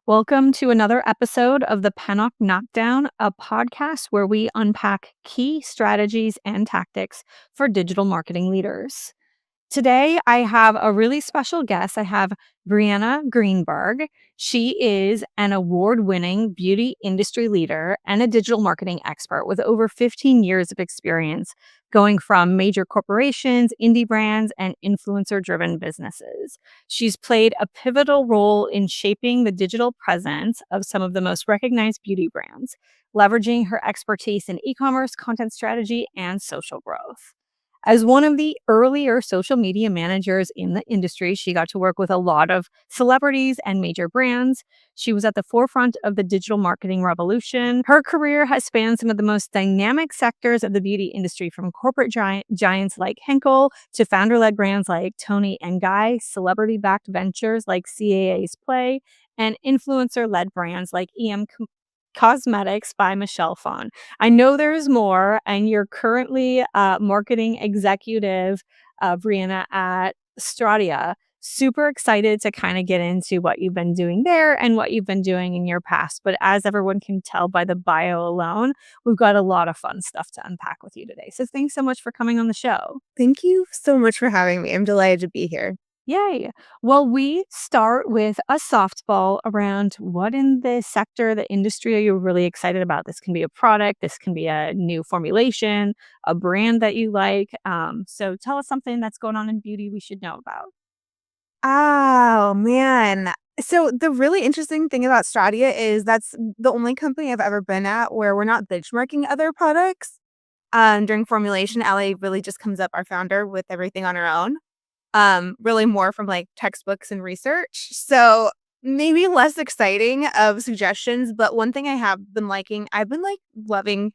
Welcome to another episode of the Pennock Knockdown, a podcast where we unpack key strategies and tactics for digital marketing leaders. Today, I have a really special guest. I have Breanna Greenberg. She is an award winning beauty industry leader and a digital marketing expert with over 15 years of experience going from major corporations, indie brands, and influencer driven businesses. She's played a pivotal role in shaping the digital presence of some of the most recognized beauty brands, leveraging her expertise in e commerce, content strategy, and social growth. As one of the earlier social media managers in the industry, she got to work with a lot of celebrities and major brands. She was at the forefront of the digital marketing revolution. Her career has spanned some of the most dynamic sectors of the beauty industry, from corporate giants like Henkel to founder led brands like Tony and Guy, celebrity backed ventures like CAA's Play, and influencer led brands like Cosmetics by Michelle Phan. I know there's more, and you're currently marketing executive, Brianna, at Stratia. Super excited to kind of get into what you've been doing there and what you've been doing in your past. But as everyone can tell by the bio alone, we've got a lot of fun stuff to unpack with you today. So thanks so much for coming on the show. Thank you so much for having me. I'm delighted to be here. Yay. Well, we start with a softball around what in the sector, the industry are you really excited about? This can be a product, this can be a new formulation, a brand that you like. So tell us something that's going on in beauty we should know about. Oh, man. So the really interesting thing about Stratia is that's the only company I've ever been at where we're not benchmarking other products. During formulation, Allie really just comes up, our founder, with everything on her own. Really more from like textbooks and research. So maybe less exciting of suggestions, but one thing I have been liking, I've been like loving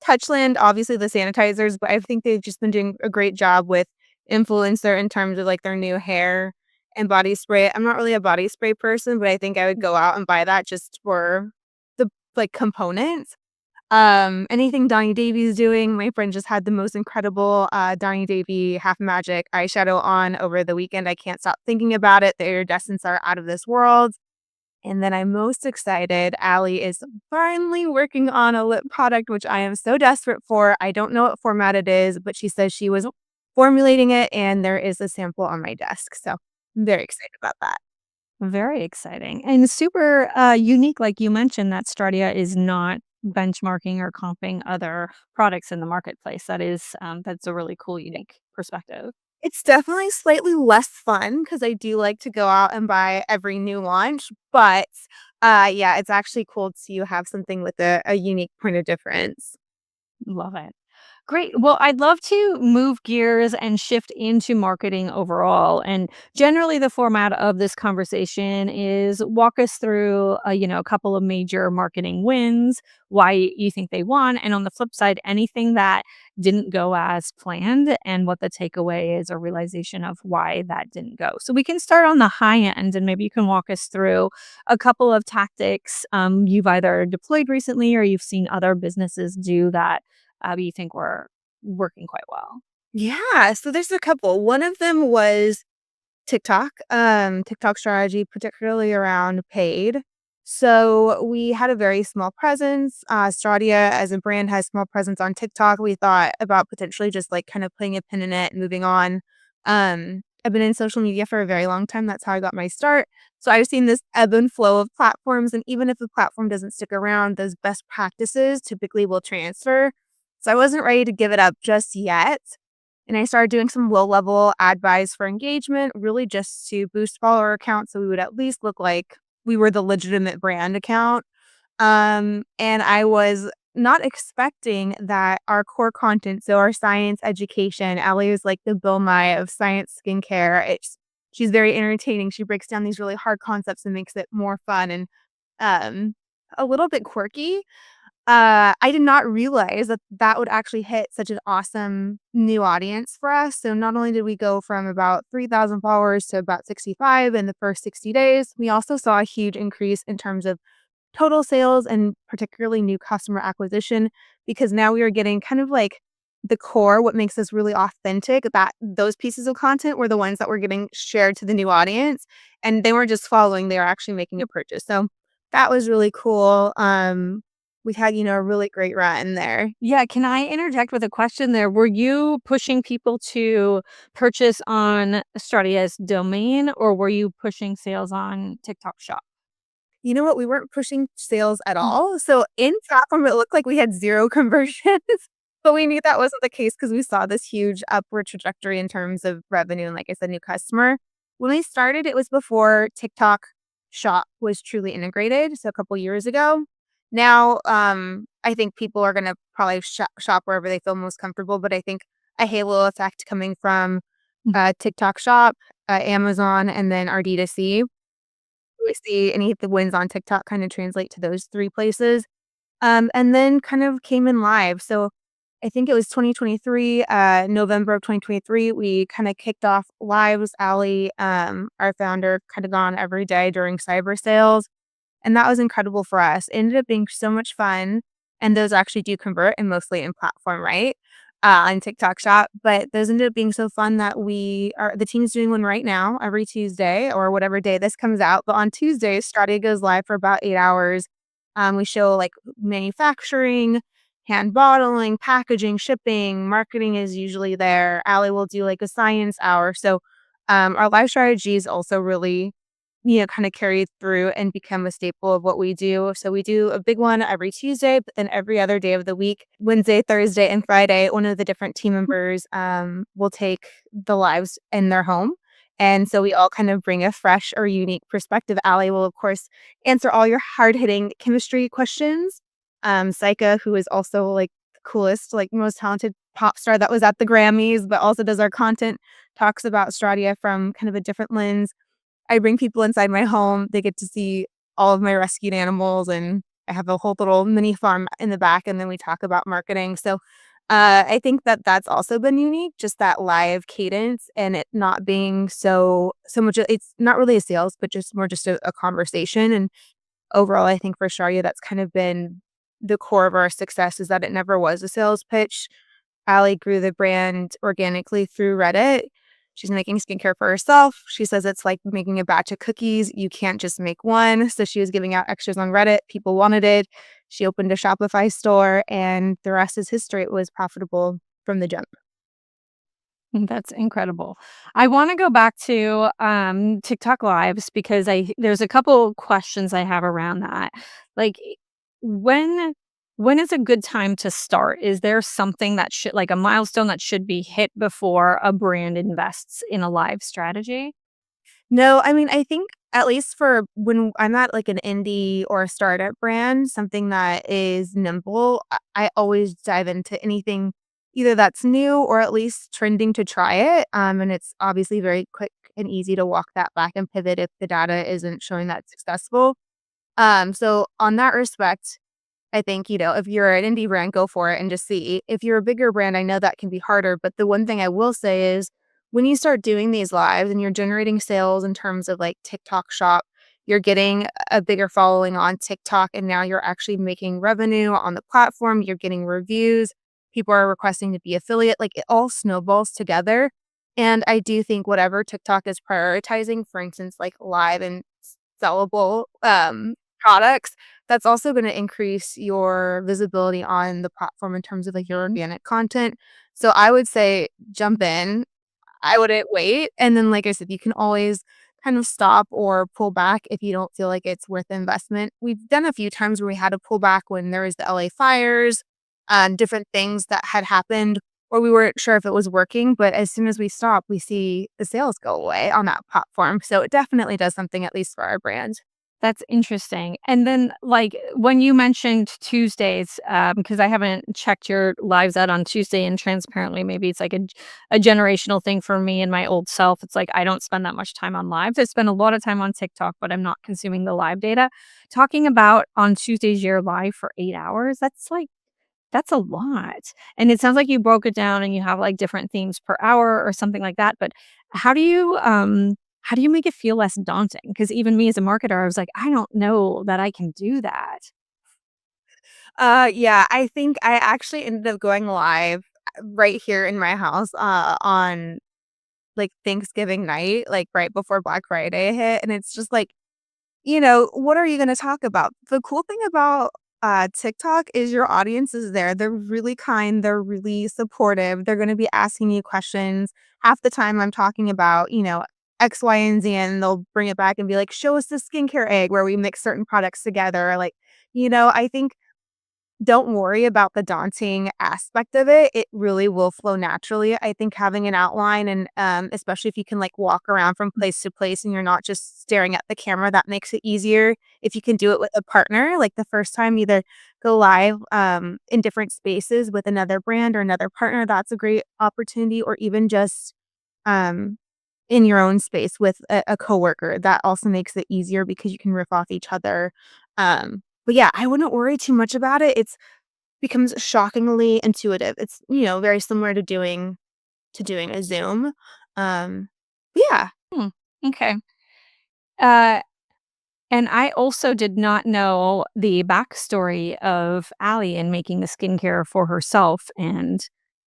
Touchland, obviously the sanitizers, but I think they've just been doing a great job with influencer in terms of like their new hair and body spray. I'm not really a body spray person, but I think I would go out and buy that just for the like components. Anything Donny Davy's doing. My friend just had the most incredible Donny Davy Half Magic eyeshadow on over the weekend. I can't stop thinking about it. The iridescents are out of this world. And then I'm most excited. Allie is finally working on a lip product, which I am so desperate for. I don't know what format it is, but she says she was formulating it, and there is a sample on my desk. So I'm very excited about that. Very exciting and super unique. Like you mentioned, that Stratia is not benchmarking or comping other products in the marketplace. That's a really cool, unique perspective. It's definitely slightly less fun because I do like to go out and buy every new launch, but, yeah, it's actually cool to have something with a unique point of difference. Love it. Great. Well, I'd love to move gears and shift into marketing overall. And generally, the format of this conversation is walk us through, a couple of major marketing wins, why you think they won, and on the flip side, anything that didn't go as planned, and what the takeaway is or realization of why that didn't go. So we can start on the high end, and maybe you can walk us through a couple of tactics you've either deployed recently or you've seen other businesses do that you think were working quite well. Yeah, so there's a couple. One of them was TikTok, TikTok strategy, particularly around paid. So we had a very small presence. Stratia as a brand has small presence on TikTok. We thought about potentially just like kind of putting a pin in it and moving on. I've been in social media for a very long time. That's how I got my start. So I've seen this ebb and flow of platforms. And even if the platform doesn't stick around, those best practices typically will transfer. So I wasn't ready to give it up just yet. And I started doing some low level ad buys for engagement, really just to boost follower accounts so we would at least look like we were the legitimate brand account. And I was not expecting that our core content, so our science education, Allie is like the Bill Nye of science skincare. She's very entertaining. She breaks down these really hard concepts and makes it more fun and um, a little bit quirky. I did not realize that that would actually hit such an awesome new audience for us. So not only did we go from about 3,000 followers to about 65 in the first 60 days, we also saw a huge increase in terms of total sales and particularly new customer acquisition, because now we are getting kind of like the core, what makes us really authentic, that those pieces of content were the ones that were getting shared to the new audience, and they weren't just following, they were actually making a purchase. So that was really cool. We had, a really great run there. Yeah, can I interject with a question there? Were you pushing people to purchase on Stratia's domain, or were you pushing sales on TikTok Shop? You know what? We weren't pushing sales at all. So in platform, it looked like we had 0 conversions, but we knew that wasn't the case because we saw this huge upward trajectory in terms of revenue and, like I said, new customer. When we started, it was before TikTok Shop was truly integrated, so a couple years ago. Now, I think people are gonna probably shop wherever they feel most comfortable, but I think a halo effect coming from, TikTok Shop, Amazon, and then our D2C, we see any of the wins on TikTok kind of translate to those 3 places. And then kind of came in live. So I think it was 2023, November of 2023, we kind of kicked off lives. Ali, our founder, kind of gone every day during cyber sales. And that was incredible for us. It ended up being so much fun. And those actually do convert and mostly in platform, right? On TikTok Shop. But those ended up being so fun that the team's doing one right now every Tuesday or whatever day this comes out. But on Tuesdays, Stratia goes live for about 8 hours. We show like manufacturing, hand bottling, packaging, shipping, marketing is usually there. Ali will do like a science hour. So our live strategy is also really kind of carry through and become a staple of what we do. So we do a big one every Tuesday, but then every other day of the week, Wednesday, Thursday, and Friday, one of the different team members will take the lives in their home. And so we all kind of bring a fresh or unique perspective. Ali will, of course, answer all your hard hitting chemistry questions. Saika, who is also like the coolest, like most talented pop star that was at the Grammys, but also does our content, talks about Stratia from kind of a different lens. I bring people inside my home. They get to see all of my rescued animals, and I have a whole little mini farm in the back, and then we talk about marketing. So, I think that that's also been unique, just that live cadence and it not being so much it's not really a sales, but just more just a conversation, and overall, I think for Sharia, that's kind of been the core of our success is that it never was a sales pitch. Ali grew the brand organically through Reddit. She's making skincare for herself. She says it's like making a batch of cookies. You can't just make one. So she was giving out extras on Reddit. People wanted it. She opened a Shopify store, and the rest is history. It was profitable from the jump. That's incredible. I wanna go back to, TikTok Lives because there's a couple questions I have around that. Like, when when is a good time to start? Is there something that should like, a milestone that should be hit before a brand invests in a live strategy? No, I mean, I think at least for when I'm at like an indie or a startup brand, something that is nimble, I always dive into anything either that's new or at least trending to try it. And it's obviously very quick and easy to walk that back and pivot if the data isn't showing that successful. So on that respect, I think, if you're an indie brand, go for it and just see. If you're a bigger brand, I know that can be harder. But the one thing I will say is when you start doing these lives and you're generating sales in terms of like TikTok shop, you're getting a bigger following on TikTok. And now you're actually making revenue on the platform. You're getting reviews. People are requesting to be affiliate. Like it all snowballs together. And I do think whatever TikTok is prioritizing, for instance, like live and sellable products, that's also gonna increase your visibility on the platform in terms of, like, your organic content. So I would say jump in. I wouldn't wait, and then, like I said, you can always kind of stop or pull back if you don't feel like it's worth the investment. We've done a few times where we had to pull back when there was the LA fires, different things that had happened, or we weren't sure if it was working, but as soon as we stop, we see the sales go away on that platform. So it definitely does something at least for our brand. That's interesting. And then, like, when you mentioned Tuesdays, because I haven't checked your lives out on Tuesday, and transparently, maybe it's like a generational thing for me and my old self. It's like I don't spend that much time on lives. I spend a lot of time on TikTok, but I'm not consuming the live data. Talking about on Tuesdays, you're live for 8 hours. That's a lot. And it sounds like you broke it down and you have, like, different themes per hour or something like that, but how do you, how do you make it feel less daunting? Because even me as a marketer, I was like, "I don't know that I can do that." Yeah, I think I actually ended up going live right here in my house, on, like, Thanksgiving night, like, right before Black Friday hit, and it's just, like, what are you gonna talk about? The cool thing about, TikTok is your audience is there. They're really kind, they're really supportive, they're gonna be asking you questions. Half the time I'm talking about, X, Y, and Z, and they'll bring it back and be like, "Show us the skincare egg," where we mix certain products together, like, I think don't worry about the daunting aspect of it. It really will flow naturally. I think having an outline and, especially if you can, like, walk around from place to place and you're not just staring at the camera, that makes it easier. If you can do it with a partner, like, the first time, either go live, in different spaces with another brand or another partner, that's a great opportunity, or even just, um, in your own space with a coworker. That also makes it easier because you can riff off each other. But yeah, I wouldn't worry too much about it. It's becomes shockingly intuitive. It's, very similar to doing a Zoom. Yeah. Hmm, okay. Uh, and I also did not know the backstory of Allie in making the skincare for herself and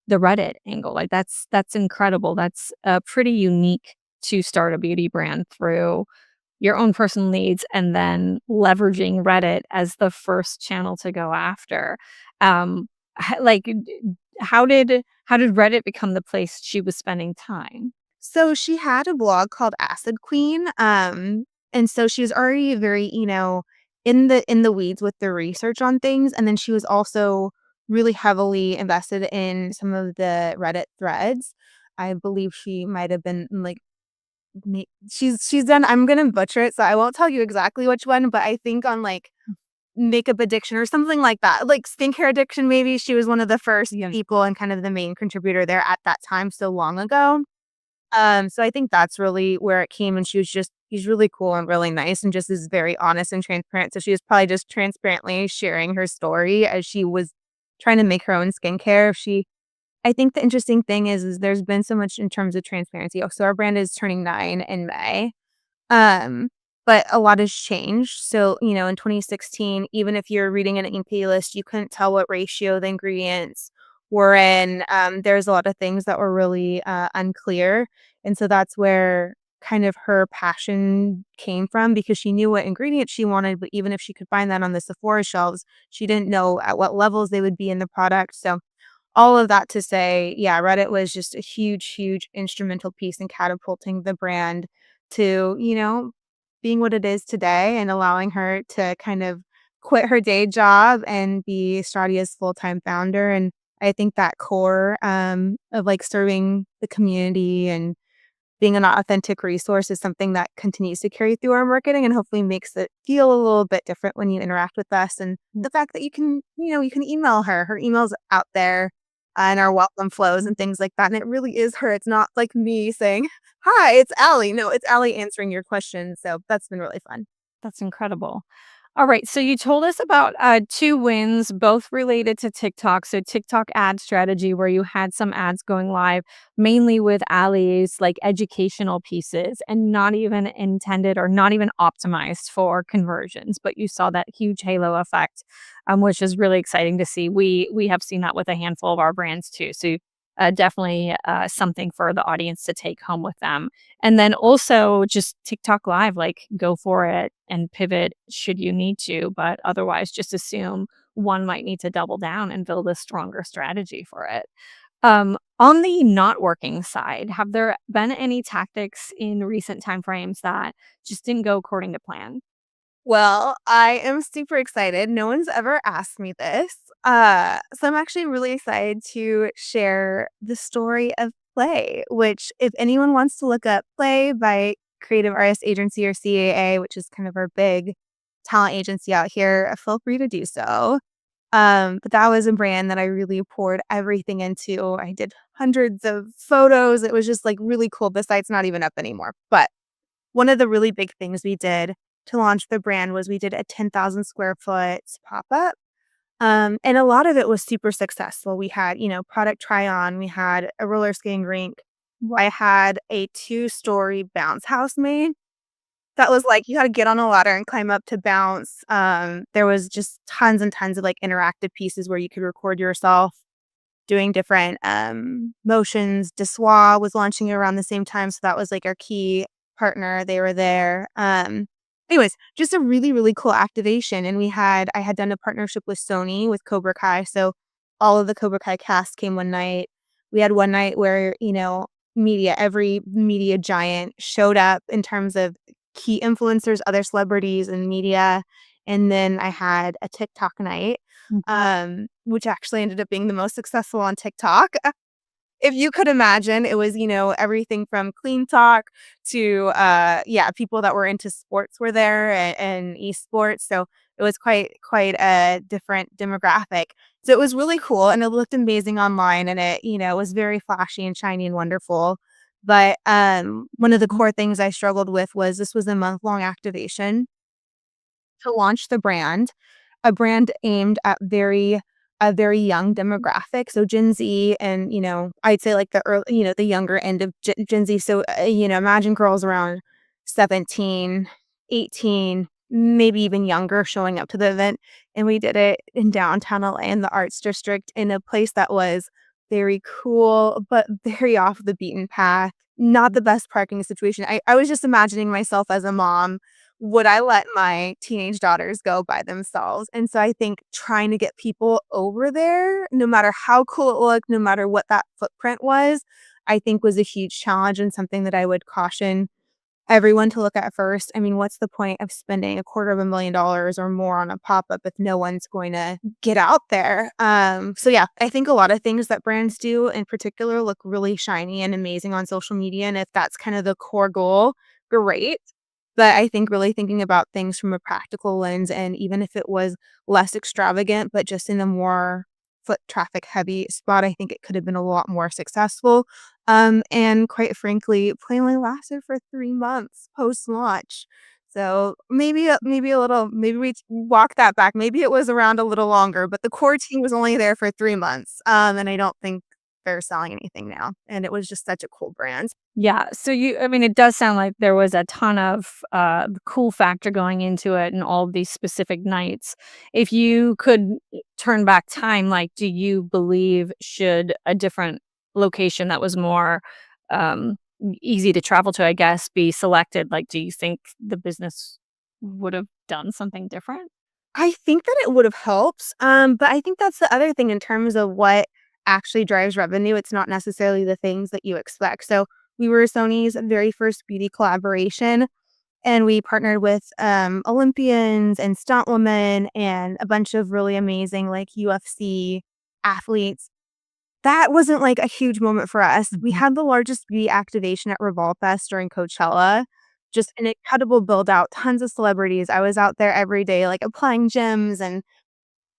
the Reddit angle. Like, that's incredible. That's, pretty unique to start a beauty brand through your own personal needs and then leveraging Reddit as the first channel to go after. Like, how did Reddit become the place she was spending time? So she had a blog called Acid Queen. And so she was already very, in the weeds with the research on things. And then she was also really heavily invested in some of the Reddit threads. I believe she might have been like she's done, I'm gonna butcher it, so I won't tell you exactly which one, but I think on, like, makeup addiction or something like that, like, skincare addiction, maybe. She was one of the first Yeah. people and kind of the main contributor there at that time so long ago. So I think that's really where it came, and she's really cool and really nice and just is very honest and transparent, so she was probably just transparently sharing her story as she was trying to make her own skincare. I think the interesting thing is there's been so much in terms of transparency. So our brand is turning 9 in May. Um, but a lot has changed. So, in 2016, even if you're reading an EP list, you couldn't tell what ratio the ingredients were in. There's a lot of things that were really unclear. And so that's where kind of her passion came from, because she knew what ingredients she wanted, but even if she could find that on the Sephora shelves, she didn't know at what levels they would be in the product. So all of that to say, yeah, Reddit was just a huge, huge instrumental piece in catapulting the brand to, being what it is today, and allowing her to kind of quit her day job and be Stratia's full-time founder. And I think that core, of, like, serving the community and being an authentic resource is something that continues to carry through our marketing and hopefully makes it feel a little bit different when you interact with us. And the fact that you can email her. Her email's out there, and our welcome flows and things like that. And it really is her. It's not like me saying, "Hi, it's Allie." No, it's Allie answering your questions. So that's been really fun. That's incredible. All right, so you told us about, 2 wins, both related to TikTok. So TikTok ad strategy where you had some ads going live, mainly with Ali's, like, educational pieces and not even intended or not even optimized for conversions, but you saw that huge halo effect, which is really exciting to see. We have seen that with a handful of our brands too. So, definitely, something for the audience to take home with them. And then also just TikTok Live, like, go for it and pivot should you need to, but otherwise just assume one might need to double down and build a stronger strategy for it. On the not working side, have there been any tactics in recent timeframes that just didn't go according to plan? Well, I am super excited. No one's ever asked me this. So I'm actually really excited to share the story of Play, which, if anyone wants to look up Play by Creative Artist Agency, or CAA, which is kind of our big talent agency out here, feel free to do so. But that was a brand that I really poured everything into. I did hundreds of photos. It was just, like, really cool. The site's not even up anymore. But one of the really big things we did to launch the brand was we did a 10,000 square foot pop-up. And a lot of it was super successful. We had, product try on, we had a roller skating rink. I had a 2-story bounce house made that was like you had to get on a ladder and climb up to bounce. There was just tons and tons of, like, interactive pieces where you could record yourself doing different motions. Dessoir was launching around the same time, so that was, like, our key partner. They were there. Anyways, just a really, really cool activation, and I had done a partnership with Sony, with Cobra Kai, so all of the Cobra Kai cast came one night. We had one night where, every media giant showed up in terms of key influencers, other celebrities and media, and then I had a TikTok night, which actually ended up being the most successful on TikTok. If you could imagine, it was, everything from clean talk to, people that were into sports were there and esports. So it was quite a different demographic. So it was really cool and it looked amazing online and it, was very flashy and shiny and wonderful. But one of the core things I struggled with was this was a month-long activation to launch the brand, a brand aimed at a very young demographic, so Gen Z and, I'd say like the early, the younger end of Gen Z. So, imagine girls around 17, 18, maybe even younger showing up to the event. And we did it in downtown LA in the Arts District in a place that was very cool, but very off the beaten path. Not the best parking situation. I was just imagining myself as a mom, would I let my teenage daughters go by themselves? And so I think trying to get people over there, no matter how cool it looked, no matter what that footprint was, I think was a huge challenge and something that I would caution everyone to look at first. I mean, what's the point of spending $250,000 or more on a pop-up if no one's going to get out there? So yeah, I think a lot of things that brands do in particular look really shiny and amazing on social media. And if that's kind of the core goal, great. But I think really thinking about things from a practical lens, and even if it was less extravagant, but just in a more foot traffic heavy spot, I think it could have been a lot more successful. And quite frankly, it only lasted for 3 months post-launch. So maybe a little, maybe we walk that back. Maybe it was around a little longer, but the core team was only there for 3 months. And I don't think they're selling anything now. And it was just such a cool brand. Yeah, so I mean, it does sound like there was a ton of, cool factor going into it and all of these specific nights. If you could turn back time, like, do you believe should a different location that was more, easy to travel to, I guess, be selected? Like, do you think the business would have done something different? I think that it would have helped, but I think that's the other thing in terms of what actually drives revenue. It's not necessarily the things that you expect. So we were Sony's very first beauty collaboration, and we partnered with Olympians and stunt women and a bunch of really amazing like UFC athletes. That wasn't like a huge moment for us. We Mhm. had the largest beauty activation at Revolve Fest during Coachella. Just an incredible build out, tons of celebrities. I was out there every day, like applying gems, and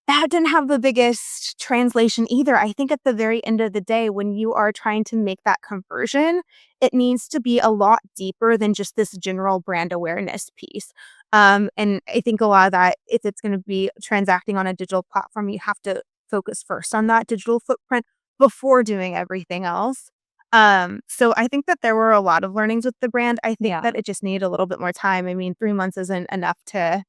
that didn't have the biggest translation either. I think at the very end of the day, when you are trying to make that conversion, it needs to be a lot deeper than just this general brand awareness piece. And I think a lot of that, if it's going to be transacting on a digital platform, you have to focus first on that digital footprint before doing everything else. So I think that there were a lot of learnings with the brand. I think Yeah. that it just needed a little bit more time. I mean, 3 months isn't enough to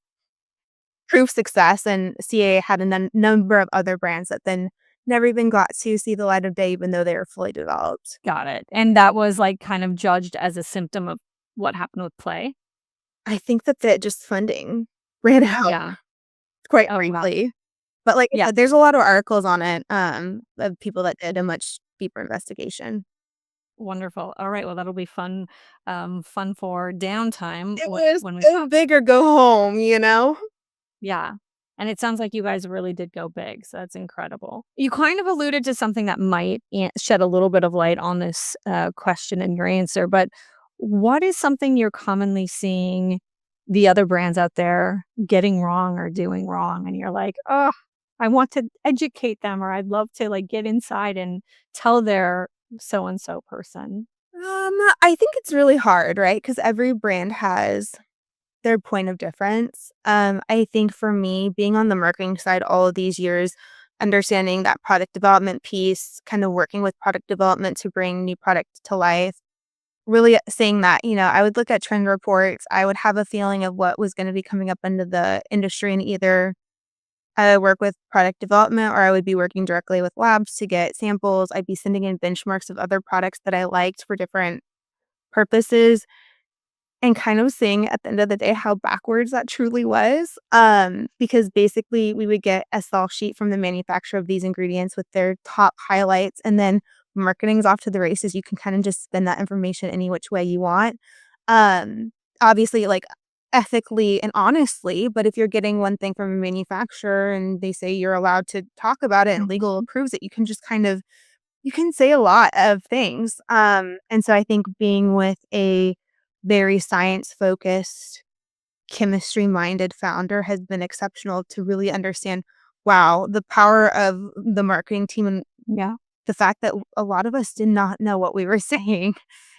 proof success, and CA had a number of other brands that then never even got to see the light of day even though they were fully developed. Got it, and that was, like, kind of judged as a symptom of what happened with play? I think that just funding ran out, Yeah. quite Oh, wow. frankly. But like I Yeah. said, there's a lot of articles on it, of people that did a much deeper investigation. Wonderful. All right. Well, that'll be fun, fun for downtime It was when we. go big or go home, you know? Yeah. And it sounds like you guys really did go big. So that's incredible. You kind of alluded to something that might shed a little bit of light on this question in your answer, but what is something you're commonly seeing the other brands out there getting wrong or doing wrong? And you're like, oh, I want to educate them, or I'd love to like get inside and tell their so and so person. I think it's really hard, right? Because every brand has their point of difference. I think for me, being on the marketing side all of these years, understanding that product development piece, kind of working with product development to bring new product to life, really saying that, I would look at trend reports. I would have a feeling of what was going to be coming up into the industry, and either I would work with product development or I would be working directly with labs to get samples. I'd be sending in benchmarks of other products that I liked for different purposes. and kind of seeing at the end of the day how backwards that truly was. Because basically we would get a sell sheet from the manufacturer of these ingredients with their top highlights, and then marketing's off to the races. You can kind of just spend that information any which way you want. Obviously, like ethically and honestly, but if you're getting one thing from a manufacturer and they say you're allowed to talk about it and legal approves it, you can just kind of you can say a lot of things. And so I think being with a very science-focused, chemistry-minded founder has been exceptional to really understand, wow, the power of the marketing team and Yeah. the fact that a lot of us did not know what we were saying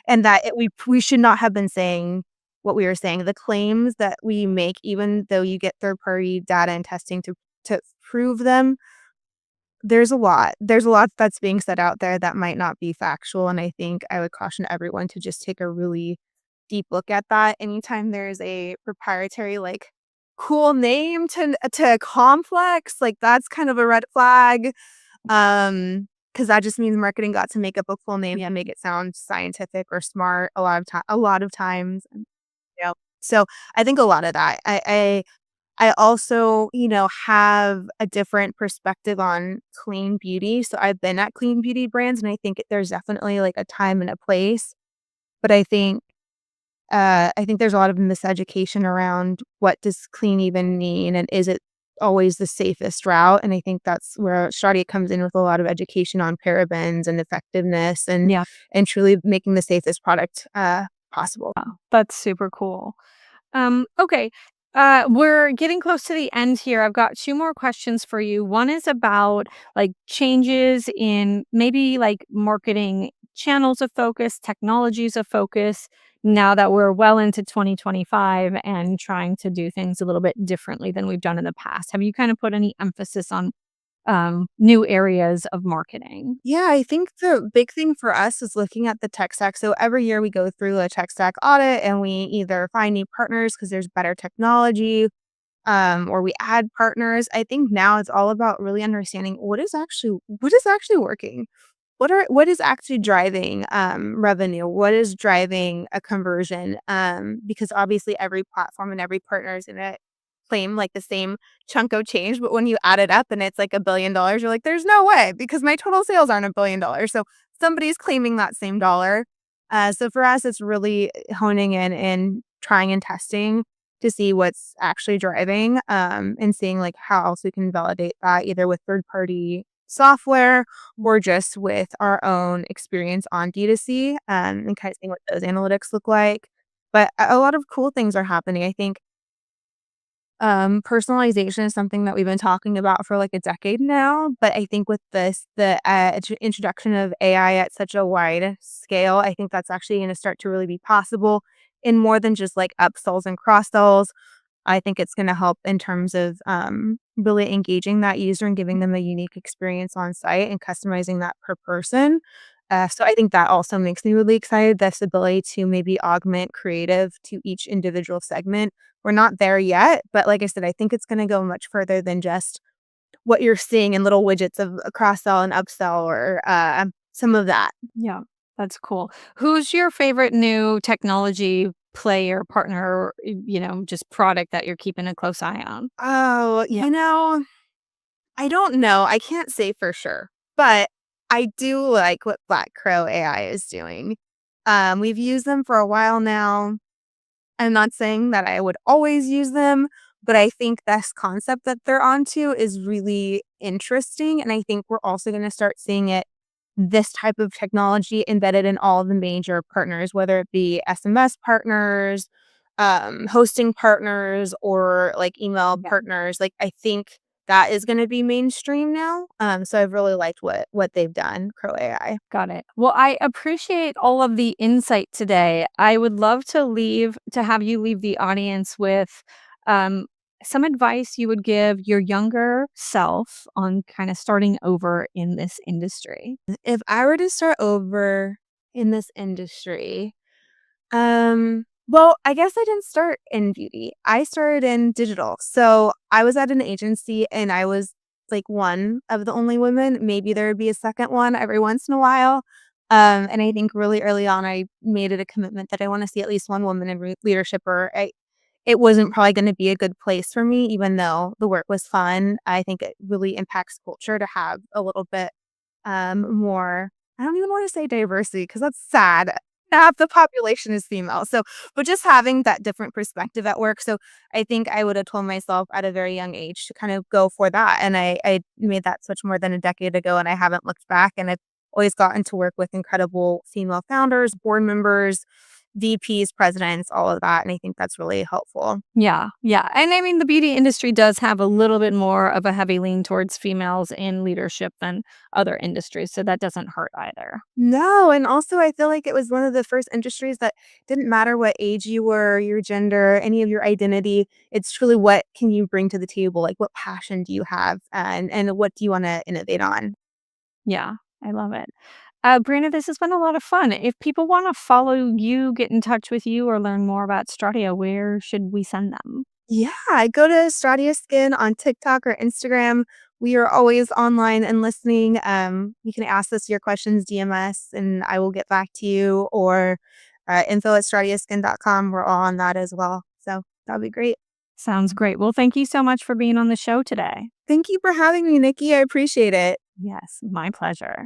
and that we should not have been saying what we were saying. The claims that we make, even though you get third-party data and testing to prove them, there's a lot. There's a lot that's being said out there that might not be factual, and I think I would caution everyone to just take a really deep look at that. Anytime there's a proprietary, like, cool name to a complex, like, that's kind of a red flag, because that just means marketing got to make up a cool name and make it sound scientific or smart a lot of times. Yeah. So, I think a lot of that. I also, have a different perspective on clean beauty. So I've been at clean beauty brands, and I think there's definitely like a time and a place. But I think there's a lot of miseducation around what does clean even mean, and is it always the safest route? And I think that's where Stratia comes in with a lot of education on parabens and effectiveness, Yeah. and truly making the safest product possible. That's super cool. Okay. We're getting close to the end here. I've got two more questions for you. One is about like changes in maybe like marketing channels of focus, technologies of focus, now that we're well into 2025 and trying to do things a little bit differently than we've done in the past. Have you kind of put any emphasis on new areas of marketing? Yeah, I think the big thing for us is looking at the tech stack. So every year we go through a tech stack audit and we either find new partners because there's better technology, or we add partners. I think now it's all about really understanding what is actually working. What is actually driving revenue? What is driving a conversion? Because obviously every platform and every partner is gonna claim like the same chunk of change, but when you add it up and it's like $1 billion, you're like, there's no way because my total sales aren't $1 billion. So somebody's claiming that same dollar. So for us, it's really honing in and trying and testing to see what's actually driving, and seeing like how else we can validate that either with third party software or just with our own experience on D2C, and kind of seeing what those analytics look like. But a lot of cool things are happening. I think personalization is something that we've been talking about for like a decade now, but I think with the introduction of AI at such a wide scale, I think that's actually going to start to really be possible in more than just like upsells and cross sells. I think it's going to help in terms of really engaging that user and giving them a unique experience on site and customizing that per person. So I think that also makes me really excited. This ability to maybe augment creative to each individual segment. We're not there yet, but like I said, I think it's going to go much further than just what you're seeing in little widgets of a cross sell and upsell or some of that. Yeah, that's cool. Who's your favorite new technology player, partner, just product that you're keeping a close eye on? Oh, Yeah. I don't know. I can't say for sure, but I do like what Black Crow AI is doing. We've used them for a while now. I'm not saying that I would always use them, but I think this concept that they're onto is really interesting. And I think we're also going to start seeing this type of technology embedded in all the major partners, whether it be SMS partners, hosting partners, or like email partners. Like I think that is going to be mainstream now. So I've really liked what they've done, Crow AI. Got it. Well, I appreciate all of the insight today. I would love to have you leave the audience with um, some advice you would give your younger self on kind of starting over in this industry. If I were to start over in this industry, well, I guess I didn't start in beauty. I started in digital. So I was at an agency and I was like one of the only women. Maybe there would be a second one every once in a while. And I think really early on, I made it a commitment that I want to see at least one woman in leadership, or it wasn't probably going to be a good place for me, even though the work was fun. I think it really impacts culture to have a little bit more. I don't even want to say diversity because that's sad. Half the population is female. So, but just having that different perspective at work. So, I think I would have told myself at a very young age to kind of go for that. And I made that switch more than a decade ago, and I haven't looked back. And I've always gotten to work with incredible female founders, board members, VPs, presidents, all of that. And I think that's really helpful. Yeah, yeah, and I mean, the beauty industry does have a little bit more of a heavy lean towards females in leadership than other industries, so that doesn't hurt either. No, and also I feel like it was one of the first industries that didn't matter what age you were, your gender, any of your identity. It's truly what can you bring to the table? Like what passion do you have and what do you want to innovate on? Yeah, I love it. Brianna, this has been a lot of fun. If people wanna follow you, get in touch with you, or learn more about Stratia, where should we send them? Yeah, I go to Stratia Skin on TikTok or Instagram. We are always online and listening. You can ask us your questions, DM us, and I will get back to you, or info@stratiaskin.com. We're all on that as well. So that'd be great. Sounds great. Well, thank you so much for being on the show today. Thank you for having me, Nikki. I appreciate it. Yes, my pleasure.